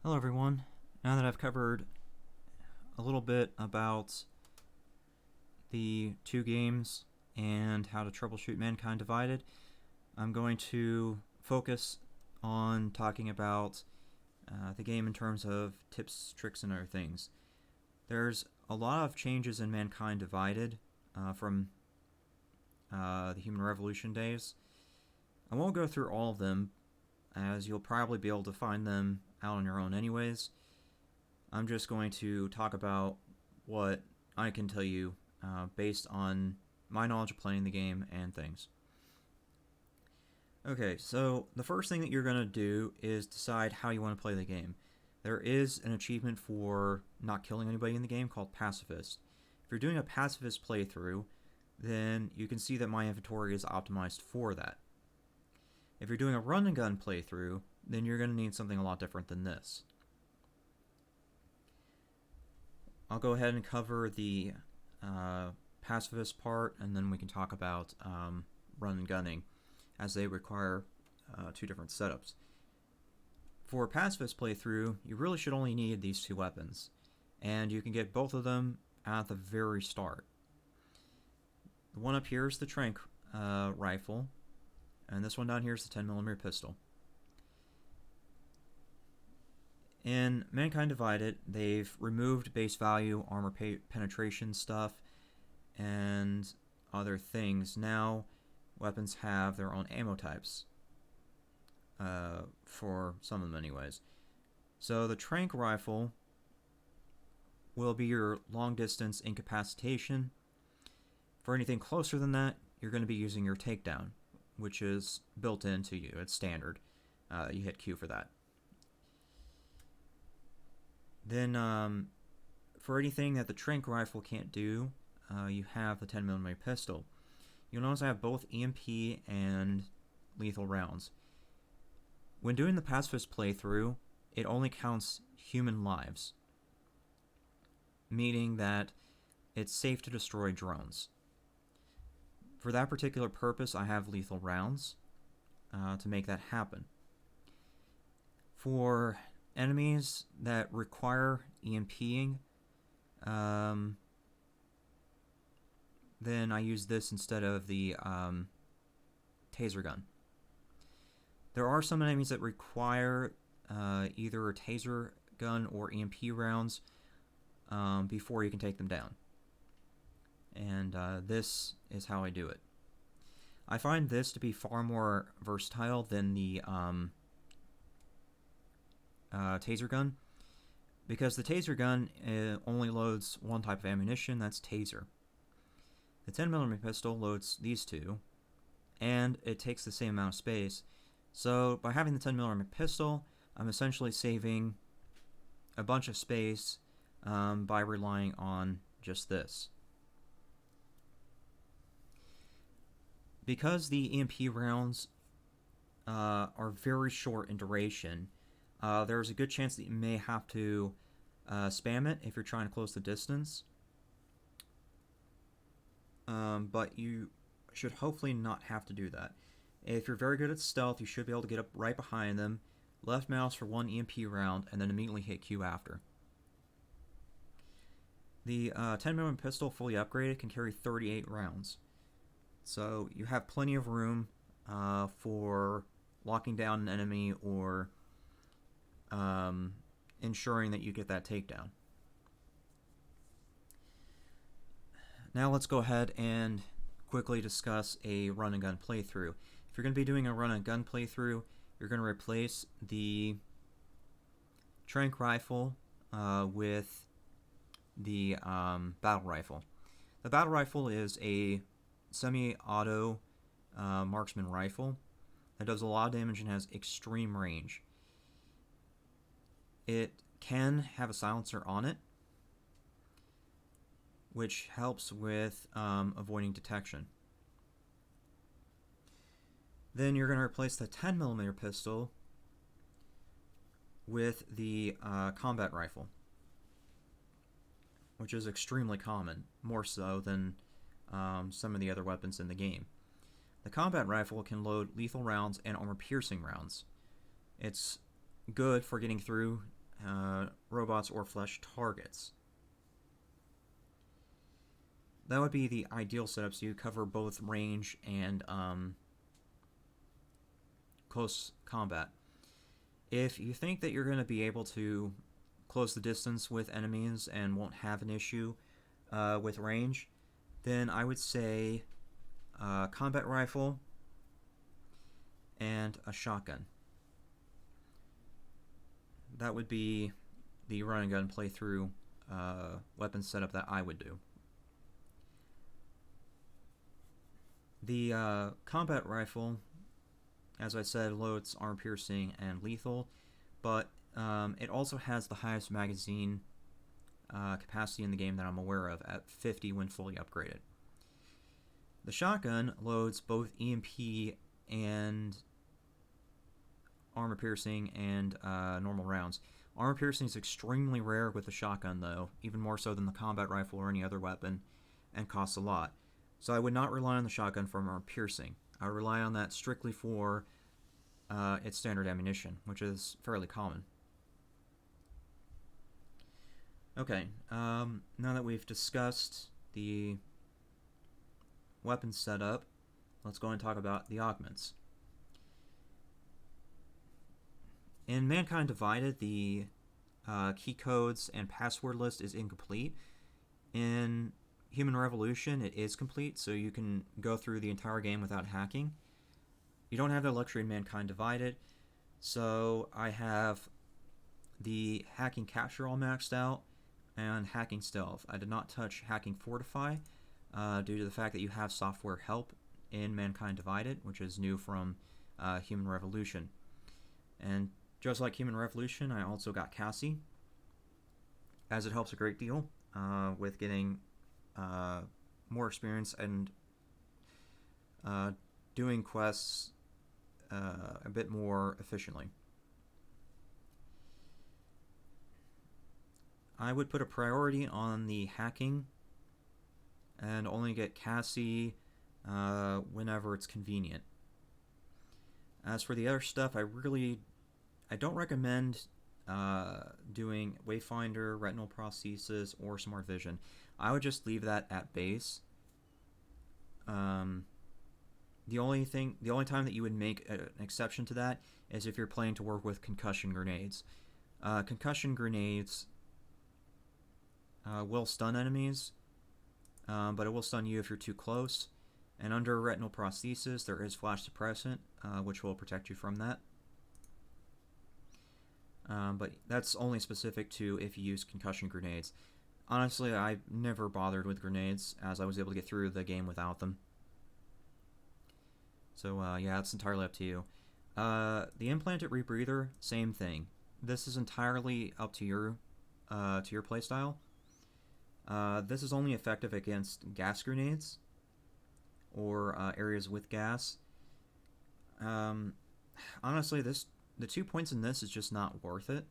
Hello everyone. Now that I've covered a little bit about the two games and how to troubleshoot Mankind Divided, I'm going to focus on talking about the game in terms of tips, tricks, and other things. There's a lot of changes in Mankind Divided from the Human Revolution days. I won't go through all of them, as you'll probably be able to find them out on your own anyways. I'm just going to talk about what I can tell you based on my knowledge of playing the game and things. Okay, so the first thing that you're going to do is decide how you want to play the game. There is an achievement for not killing anybody in the game called Pacifist. If you're doing a Pacifist playthrough, then you can see that my inventory is optimized for that. If you're doing a run and gun playthrough, then you're going to need something a lot different than this. I'll go ahead and cover the pacifist part, and then we can talk about run and gunning, as they require two different setups. For a pacifist playthrough, you really should only need these two weapons, and you can get both of them at the very start. The one up here is the tranq rifle, and this one down here is the 10mm pistol. In Mankind Divided, they've removed base value, armor penetration stuff, and other things. Now, weapons have their own ammo types, for some of them anyways. So the tranq rifle will be your long-distance incapacitation. For anything closer than that, you're going to be using your takedown, which is built into you. It's standard. You hit Q for that. Then, for anything that the tranq rifle can't do, you have the 10mm pistol. You'll notice I have both EMP and lethal rounds. When doing the pacifist playthrough, it only counts human lives, meaning that it's safe to destroy drones. For that particular purpose, I have lethal rounds to make that happen. For enemies that require EMPing, then I use this instead of the taser gun. There are some enemies that require either a taser gun or EMP rounds before you can take them down. And this is how I do it. I find this to be far more versatile than the taser gun, because the taser gun only loads one type of ammunition, that's taser. The 10mm pistol loads these two, and it takes the same amount of space. So by having the 10mm pistol, I'm essentially saving a bunch of space by relying on just this. Because the EMP rounds are very short in duration, there's a good chance that you may have to spam it if you're trying to close the distance. But you should hopefully not have to do that. If you're very good at stealth, you should be able to get up right behind them, left mouse for one EMP round, and then immediately hit Q after. The 10mm pistol fully upgraded can carry 38 rounds. So you have plenty of room for locking down an enemy or ensuring that you get that takedown. Now let's go ahead and quickly discuss a run and gun playthrough. If you're going to be doing a run and gun playthrough, you're going to replace the tranq rifle with the battle rifle. The battle rifle is a semi-auto marksman rifle that does a lot of damage and has extreme range. It can have a silencer on it, which helps with avoiding detection. Then you're going to replace the 10mm pistol with the combat rifle, which is extremely common, more so than some of the other weapons in the game. The combat rifle can load lethal rounds and armor-piercing rounds. It's good for getting through robots or flesh targets. That would be the ideal setup, so you cover both range and close combat. If you think that you're going to be able to close the distance with enemies and won't have an issue with range, then I would say combat rifle and a shotgun. That would be the run and gun playthrough weapon setup that I would do. The combat rifle, as I said, loads armor piercing and lethal, but it also has the highest magazine capacity in the game that I'm aware of, at 50 when fully upgraded. The shotgun loads both EMP and armor piercing and normal rounds. Armor piercing is extremely rare with the shotgun, though, even more so than the combat rifle or any other weapon, and costs a lot. So I would not rely on the shotgun for armor piercing. I would rely on that strictly for its standard ammunition, which is fairly common. Okay, now that we've discussed the weapon setup, let's go and talk about the augments. In Mankind Divided, the key codes and password list is incomplete. In Human Revolution, it is complete, so you can go through the entire game without hacking. You don't have the luxury in Mankind Divided, so I have the hacking capture all maxed out and hacking stealth. I did not touch hacking fortify due to the fact that you have software help in Mankind Divided, which is new from Human Revolution. And just like Human Revolution, I also got Cassie, as it helps a great deal with getting more experience and doing quests a bit more efficiently. I would put a priority on the hacking and only get Cassie whenever it's convenient. As for the other stuff, I don't recommend doing Wayfinder, retinal prosthesis, or smart vision. I would just leave that at base. The only time that you would make an exception to that is if you're planning to work with concussion grenades. Concussion grenades will stun enemies, but it will stun you if you're too close. And under retinal prosthesis, there is flash suppressant, which will protect you from that. But that's only specific to if you use concussion grenades. Honestly, I've never bothered with grenades, as I was able to get through the game without them. So yeah, it's entirely up to you. The implanted rebreather, same thing. This is entirely up to your playstyle. This is only effective against gas grenades or areas with gas. Honestly, the 2 points in this is just not worth it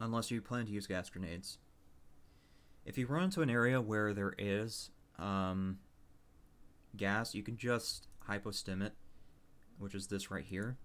unless you plan to use gas grenades. If you run into an area where there is gas, you can just hypostim it, which is this right here,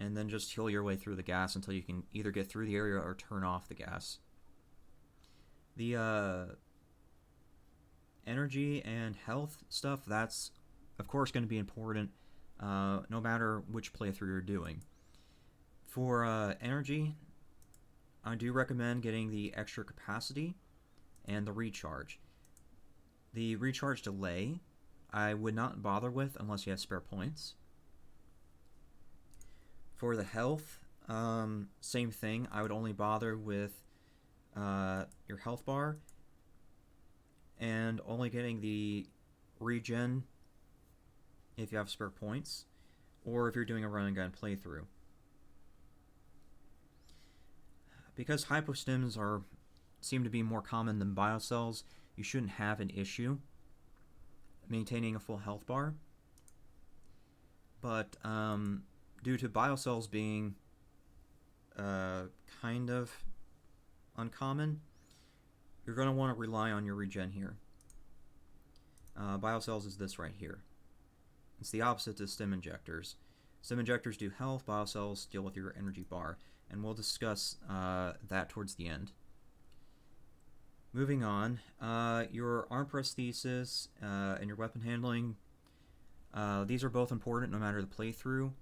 and then just heal your way through the gas until you can either get through the area or turn off the gas. The energy and health stuff, that's of course going to be important no matter which playthrough you're doing. For energy, I do recommend getting the extra capacity and the recharge. The recharge delay, I would not bother with unless you have spare points. For the health, same thing. I would only bother with your health bar and only getting the regen if you have spare points, or if you're doing a run and gun playthrough. Because hypostims seem to be more common than BioCells, you shouldn't have an issue maintaining a full health bar. But due to BioCells being kind of uncommon, you're going to want to rely on your regen here. BioCells is this right here. It's the opposite to stim injectors. Some injectors do health, BioCells deal with your energy bar, and we'll discuss that towards the end. Moving on, your arm prosthesis and your weapon handling, these are both important no matter the playthrough.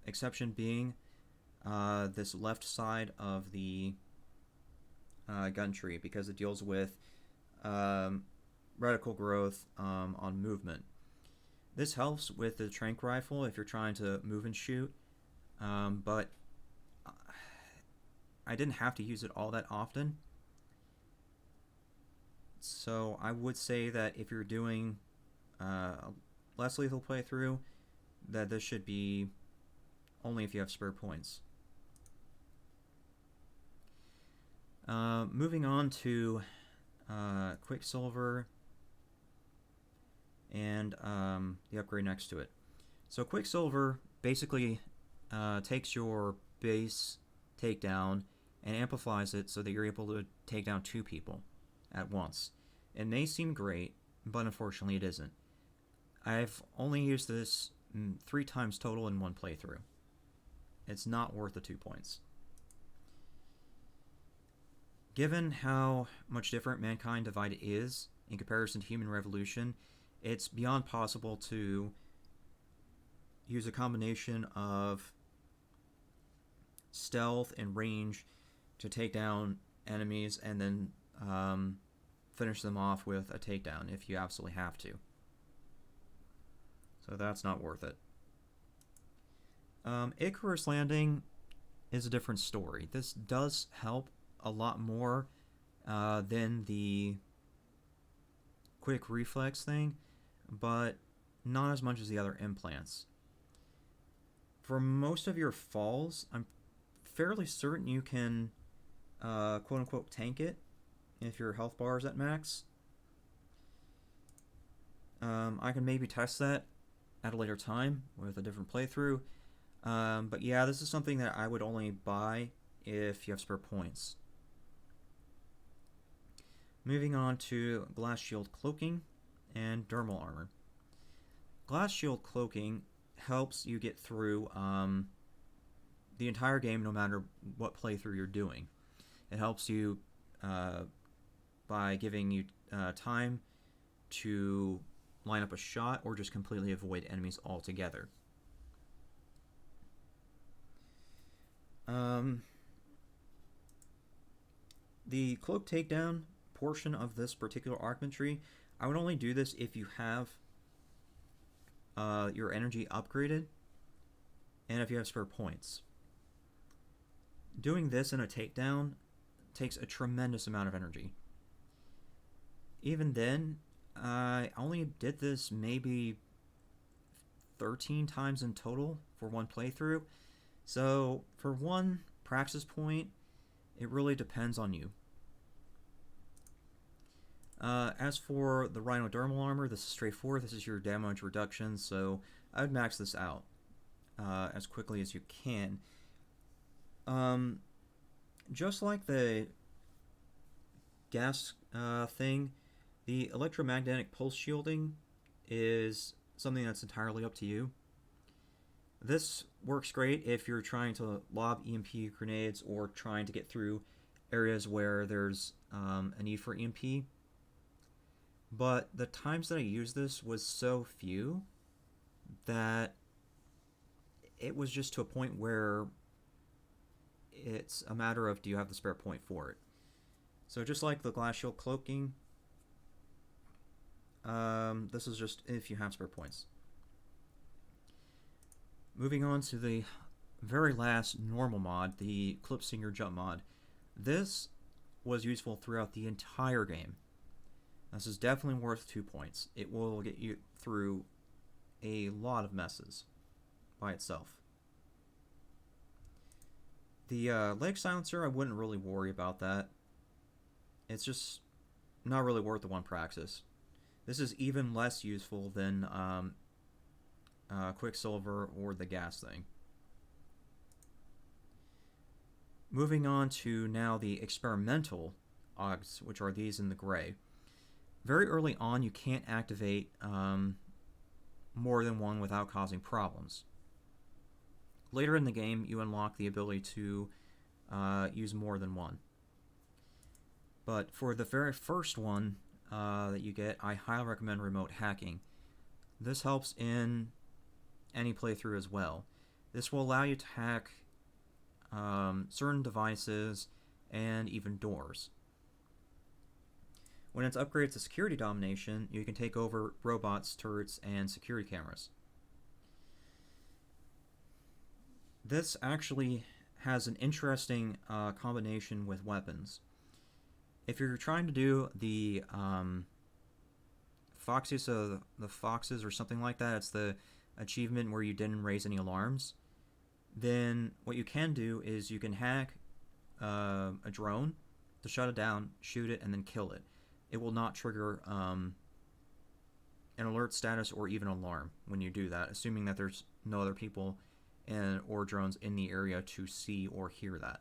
Exception being this left side of the gun tree, because it deals with reticle growth on movement. This helps with the tranq rifle if you're trying to move and shoot, but I didn't have to use it all that often. So I would say that if you're doing a less lethal playthrough, that this should be only if you have spare points. Moving on to Quicksilver and the upgrade next to it. So Quicksilver basically takes your base takedown and amplifies it so that you're able to take down 2 people at once. It may seem great, but unfortunately it isn't. I've only used this 3 times total in one playthrough. It's not worth the 2 points. Given how much different Mankind Divided is in comparison to Human Revolution, it's beyond possible to use a combination of stealth and range to take down enemies and then finish them off with a takedown if you absolutely have to. So that's not worth it. Icarus Landing is a different story. This does help a lot more than the quick reflex thing, but not as much as the other implants. For most of your falls, I'm fairly certain you can quote-unquote tank it if your health bar is at max. I can maybe test that at a later time with a different playthrough. But yeah, this is something that I would only buy if you have spare points. Moving on to Glass Shield Cloaking and Dermal Armor. Glass Shield Cloaking helps you get through the entire game no matter what playthrough you're doing. It helps you by giving you time to line up a shot or just completely avoid enemies altogether. The cloak takedown portion of this particular augment tree, I would only do this if you have your energy upgraded and if you have spare points. Doing this in a takedown takes a tremendous amount of energy. Even then, I only did this maybe 13 times in total for one playthrough. So for one praxis point, it really depends on you. As for the Rhinodermal Armor, this is straightforward. This is your damage reduction, so I would max this out as quickly as you can. Just like the gas thing, the electromagnetic pulse shielding is something that's entirely up to you. This works great if you're trying to lob EMP grenades or trying to get through areas where there's a need for EMP. But the times that I used this was so few that it was just to a point where it's a matter of do you have the spare point for it. So just like the Glass Shield Cloaking, this is just if you have spare points. Moving on to the very last normal mod, the Klipsinger jump mod. This was useful throughout the entire game. This is definitely worth 2 points. It will get you through a lot of messes by itself. The leg silencer, I wouldn't really worry about that. It's just not really worth the one praxis. This is even less useful than Quicksilver or the gas thing. Moving on to now the Experimental Augs, which are these in the gray. Very early on, you can't activate more than one without causing problems. Later in the game, you unlock the ability to use more than one. But for the very first one that you get, I highly recommend remote hacking. This helps in any playthrough as well. This will allow you to hack certain devices and even doors. When it's upgraded to security domination, you can take over robots, turrets, and security cameras. This actually has an interesting combination with weapons. If you're trying to do the Foxes of the Foxes or something like that, it's the achievement where you didn't raise any alarms, then what you can do is you can hack a drone to shut it down, shoot it, and then kill it. It will not trigger an alert status or even alarm when you do that, assuming that there's no other people or drones in the area to see or hear that.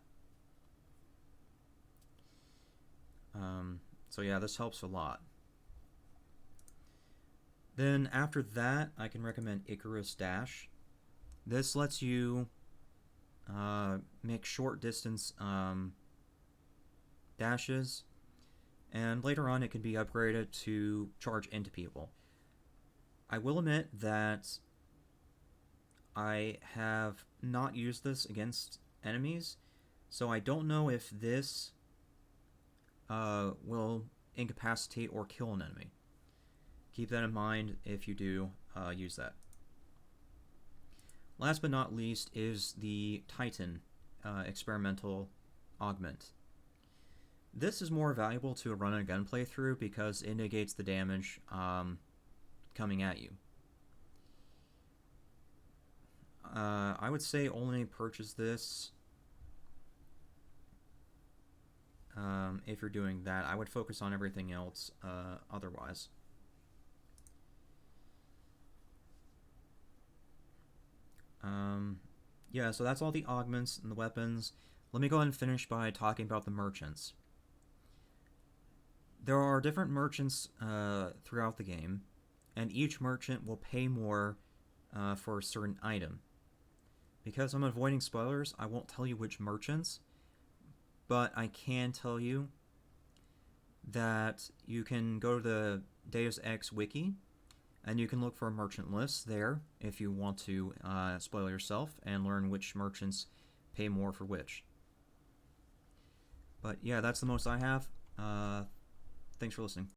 So yeah, this helps a lot. Then after that, I can recommend Icarus Dash. This lets you make short distance dashes, and later on it can be upgraded to charge into people. I will admit that I have not used this against enemies, so I don't know if this will incapacitate or kill an enemy. Keep that in mind if you do use that. Last but not least is the Titan Experimental Augment. This is more valuable to a run and gun playthrough because it negates the damage coming at you. I would say only purchase this if you're doing that. I would focus on everything else otherwise. Yeah, so that's all the augments and the weapons. Let me go ahead and finish by talking about the merchants. There are different merchants throughout the game, and each merchant will pay more for a certain item. Because I'm avoiding spoilers, I won't tell you which merchants, but I can tell you that you can go to the Deus Ex wiki, and you can look for a merchant list there if you want to spoil yourself and learn which merchants pay more for which. But yeah, that's the most I have. Thanks for listening.